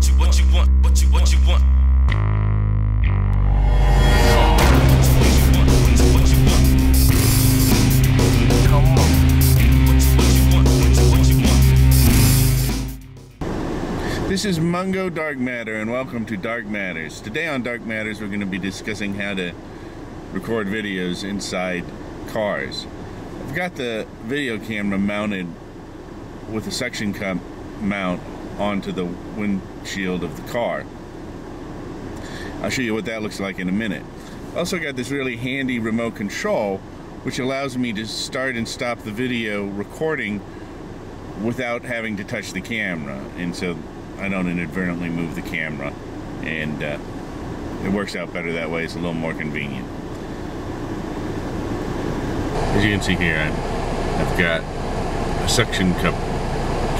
This is Mungo Dark Matter, and welcome to Dark Matters. Today on Dark Matters, we're going to be discussing how to record videos inside cars. I've got the video camera mounted with a suction cup mount onto the windshield of the car. I'll show you what that looks like in a minute. Also got this really handy remote control, which allows me to start and stop the video recording without having to touch the camera, and so I don't inadvertently move the camera, and it works out better that way. It's a little more convenient. As you can see here, I've got a suction cup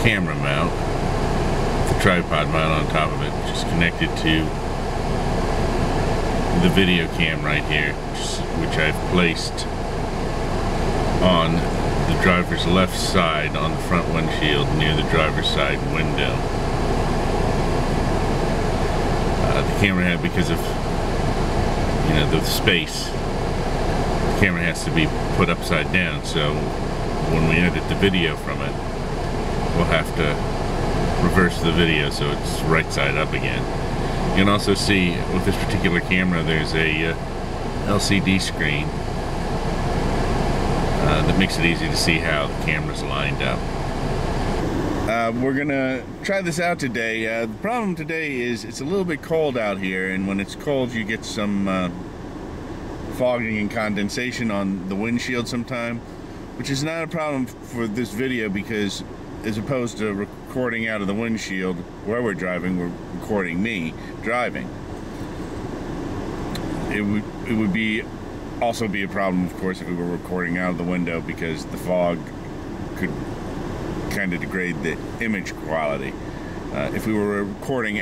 camera mount with a tripod mount on top of it, which is connected to the video cam right here, which I've placed on the driver's left side on the front windshield near the driver's side window. The camera had, because of the space, the camera has to be put upside down, so when we edit the video from it, we'll have to reverse the video so it's right side up again. You can also see with this particular camera there's a LCD screen that makes it easy to see how the camera's lined up. We're gonna try this out today. The problem today is it's a little bit cold out here, and when it's cold you get some fogging and condensation on the windshield sometime, which is not a problem for this video, because as opposed to recording out of the windshield where we're driving, we're recording me driving. It would also be a problem, of course, if we were recording out of the window, because the fog could kind of degrade the image quality. If we were recording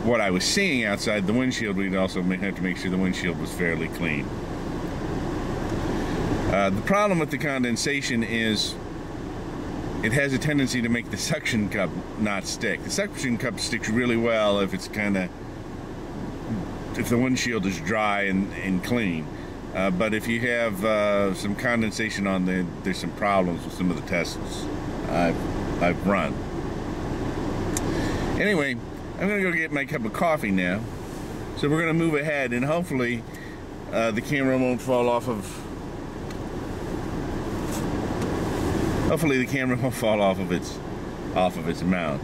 what I was seeing outside the windshield, we'd also have to make sure the windshield was fairly clean. The problem with the condensation is it has a tendency to make the suction cup not stick. The suction cup sticks really well if it's if the windshield is dry and clean. But if you have some condensation on there, there's some problems with some of the tests I've run. Anyway, I'm gonna go get my cup of coffee now. So we're gonna move ahead, and hopefully the camera won't fall off of. Hopefully the camera won't fall off of its mount.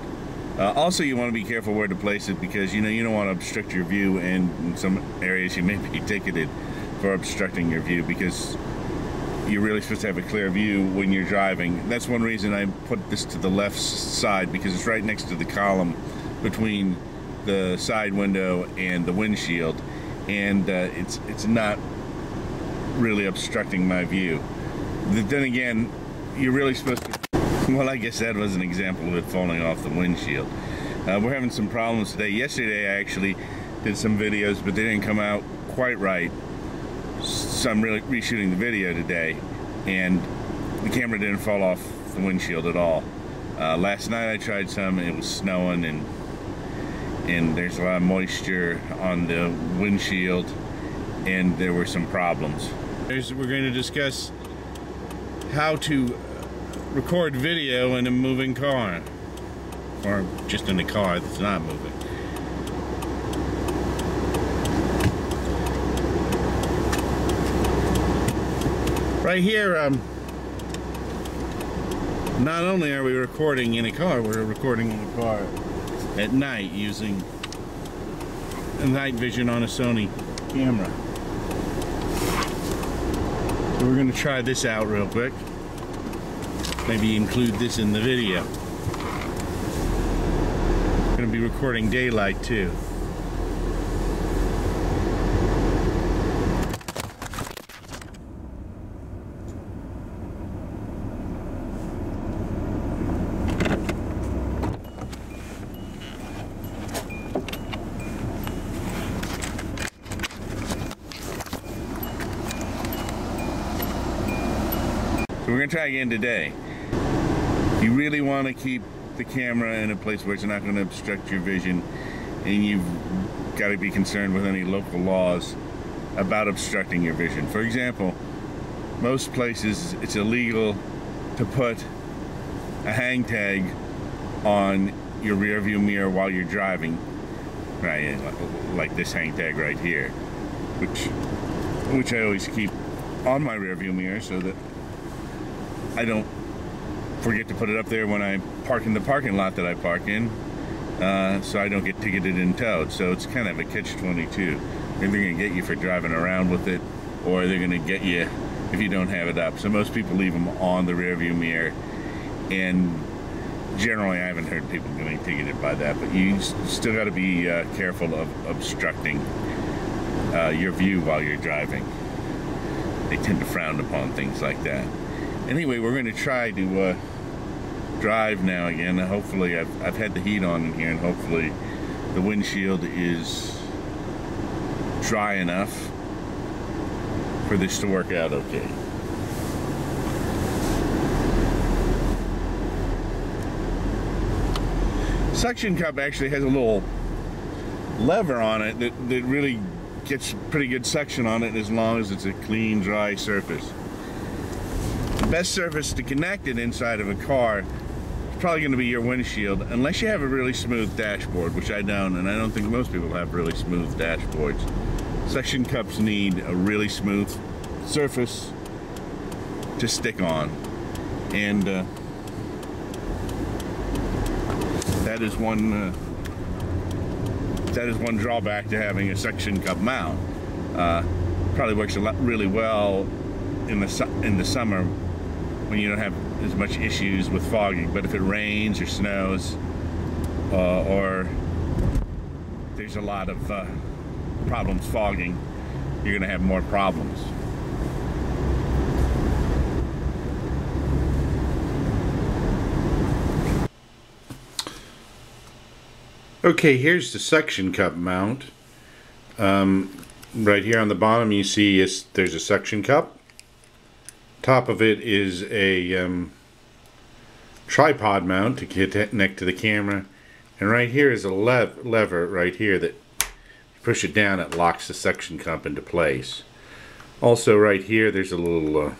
Also, you want to be careful where to place it, because you don't want to obstruct your view, and in some areas you may be ticketed for obstructing your view, because you're really supposed to have a clear view when you're driving. That's one reason I put this to the left side, because it's right next to the column between the side window and the windshield, and it's not really obstructing my view. Then again, you're really supposed to, well, I guess that was an example of it falling off the windshield. We're having some problems today. Yesterday I actually did some videos, but they didn't come out quite right. So I'm really reshooting the video today, and the camera didn't fall off the windshield at all. Last night I tried some, and it was snowing, and there's a lot of moisture on the windshield, and there were some problems. We're going to discuss how to record video in a moving car, or just in a car that's not moving. Right here, not only are we recording in a car, we're recording in a car at night using a night vision on a Sony camera. So we're going to try this out real quick. Maybe include this in the video. I'm going to be recording daylight too. So we're going to try again today. You really want to keep the camera in a place where it's not going to obstruct your vision, and you've got to be concerned with any local laws about obstructing your vision. For example, most places it's illegal to put a hang tag on your rear view mirror while you're driving, right? Like this hang tag right here, which I always keep on my rear view mirror so that I don't forget to put it up there when I park in the parking lot that I park in, so I don't get ticketed and towed. So it's kind of a catch-22. They're going to get you for driving around with it, or they're going to get you if you don't have it up. So most people leave them on the rear view mirror, and generally I haven't heard people getting ticketed by that, but you still got to be careful of obstructing your view while you're driving. They tend to frown upon things like that. Anyway, we're going to try to drive now again. Hopefully, I've had the heat on in here, and hopefully the windshield is dry enough for this to work out okay. Suction cup actually has a little lever on it that really gets pretty good suction on it as long as it's a clean, dry surface. The best surface to connect it inside of a car is probably going to be your windshield, unless you have a really smooth dashboard, which I don't, and I don't think most people have really smooth dashboards. Suction cups need a really smooth surface to stick on, and that is one drawback to having a suction cup mount. Probably works really well in the summer when you don't have as much issues with fogging, but if it rains or snows or there's a lot of problems fogging, you're going to have more problems. Okay, here's the suction cup mount. Right here on the bottom you see there's a suction cup. Top of it is a tripod mount to connect to the camera, and right here is a lever right here that you push it down, it locks the suction cup into place. Also right here there's a little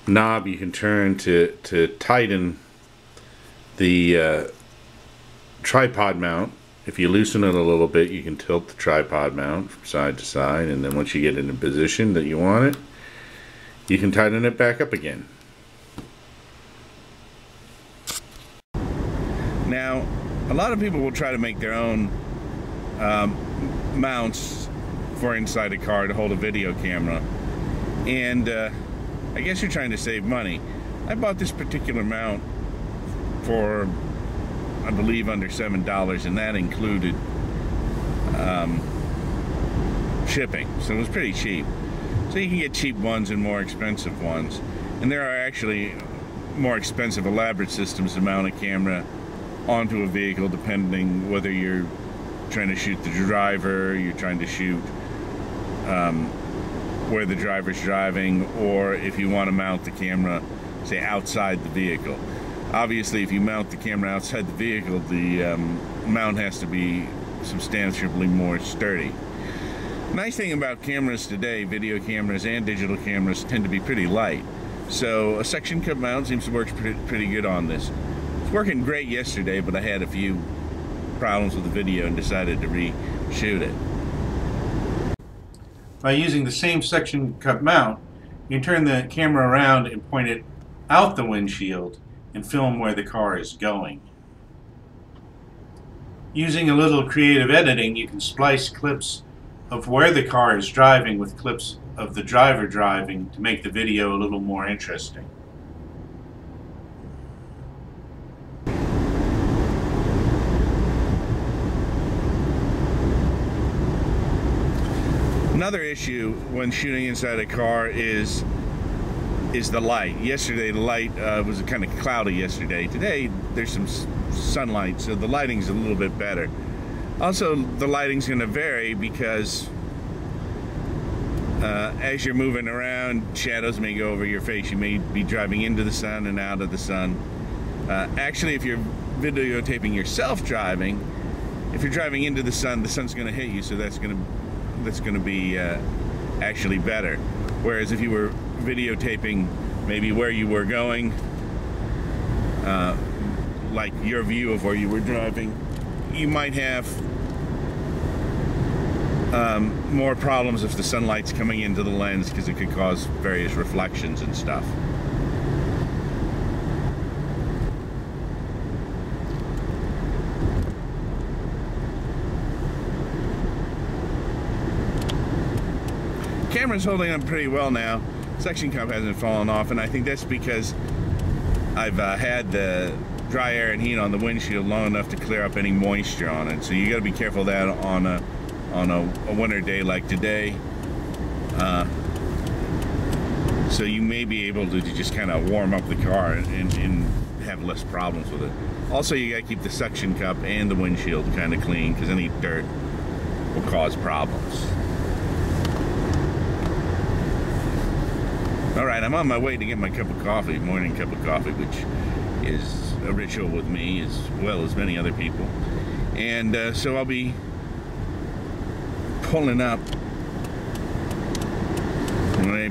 knob you can turn to tighten the tripod mount. If you loosen it a little bit, you can tilt the tripod mount from side to side, and then once you get in a position that you want it, you can tighten it back up again. Now, a lot of people will try to make their own mounts for inside a car to hold a video camera, and I guess you're trying to save money. I bought this particular mount for, I believe, under $7, and that included shipping, so it was pretty cheap. So you can get cheap ones and more expensive ones, and there are actually more expensive elaborate systems to mount a camera onto a vehicle, depending whether you're trying to shoot the driver, you're trying to shoot where the driver's driving, or if you want to mount the camera, say, outside the vehicle. Obviously, if you mount the camera outside the vehicle, the mount has to be substantially more sturdy. Nice thing about cameras today, video cameras and digital cameras, tend to be pretty light. So a suction cup mount seems to work pretty good on this. It's working great yesterday, but I had a few problems with the video and decided to reshoot it. By using the same suction cup mount, you can turn the camera around and point it out the windshield and film where the car is going. Using a little creative editing, you can splice clips of where the car is driving with clips of the driver driving to make the video a little more interesting. Another issue when shooting inside a car is the light. Yesterday the light was kind of cloudy yesterday. Today there's some sunlight, so the lighting's a little bit better. Also, the lighting's going to vary because as you're moving around, shadows may go over your face. You may be driving into the sun and out of the sun. Actually, if you're videotaping yourself driving, if you're driving into the sun's going to hit you, so that's going to be actually better. Whereas if you were videotaping maybe where you were going, like your view of where you were driving, you might have more problems if the sunlight's coming into the lens, because it could cause various reflections and stuff. Camera's holding up pretty well now. Suction cup hasn't fallen off, and I think that's because I've had the dry air and heat on the windshield long enough to clear up any moisture on it. So you got to be careful of that on a winter day like today. So you may be able to just kind of warm up the car and have less problems with it. Also, you got to keep the suction cup and the windshield kind of clean, because any dirt will cause problems. Alright, I'm on my way to get my cup of coffee, morning cup of coffee, which is a ritual with me as well as many other people. And so I'll be pulling up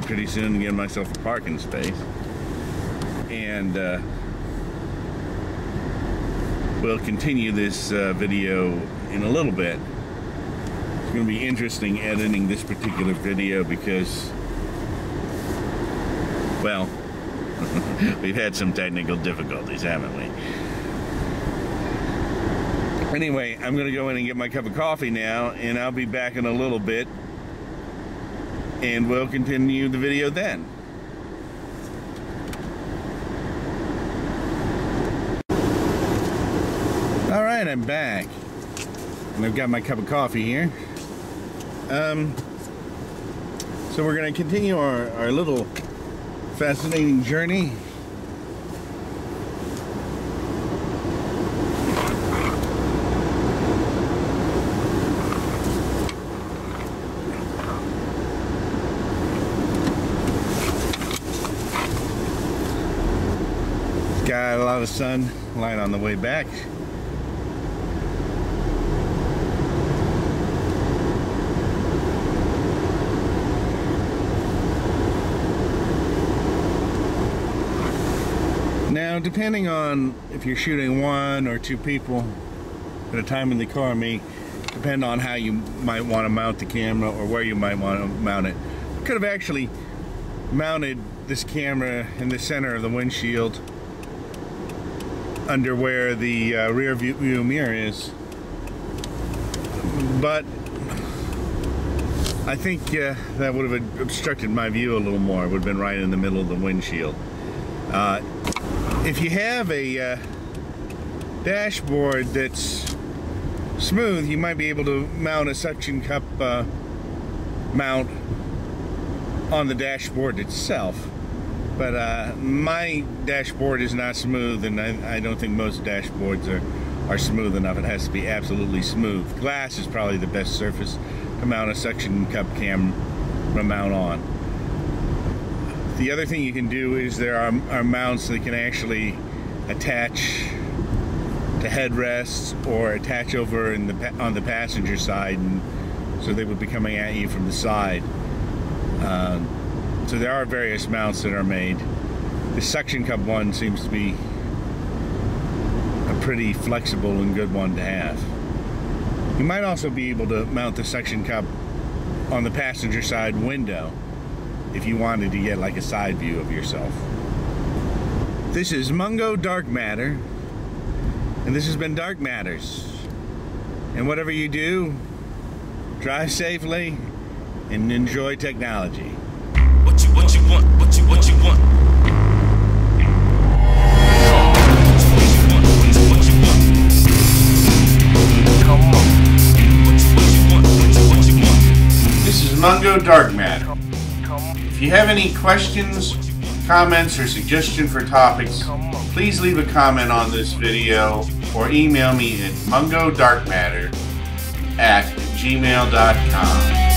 pretty soon and getting myself a parking space. And we'll continue this video in a little bit. It's going to be interesting editing this particular video because, well, we've had some technical difficulties, haven't we? Anyway, I'm going to go in and get my cup of coffee now, and I'll be back in a little bit, and we'll continue the video then. Alright, I'm back, and I've got my cup of coffee here. So we're going to continue our little fascinating journey. Got a lot of sunlight on the way back. Now, depending on if you're shooting 1 or 2 people at a time in the car, may depend on how you might want to mount the camera or where you might want to mount it. I could have actually mounted this camera in the center of the windshield under where the rear view mirror is, but I think that would have obstructed my view a little more. It would have been right in the middle of the windshield. If you have a dashboard that's smooth, you might be able to mount a suction cup mount on the dashboard itself. But my dashboard is not smooth, and I don't think most dashboards are smooth enough. It has to be absolutely smooth. Glass is probably the best surface to mount a suction cup camera mount on. The other thing you can do is there are mounts that can actually attach to headrests or attach over on the passenger side, and so they would be coming at you from the side. So there are various mounts that are made. The suction cup one seems to be a pretty flexible and good one to have. You might also be able to mount the suction cup on the passenger side window if you wanted to get like a side view of yourself. This is Mungo Dark Matter, and this has been Dark Matters. And whatever you do, drive safely and enjoy technology. What you want, what you want. Come on. What you want. This is Mungo Dark Matter. If you have any questions, comments, or suggestions for topics, please leave a comment on this video or email me at mungodarkmatter@gmail.com.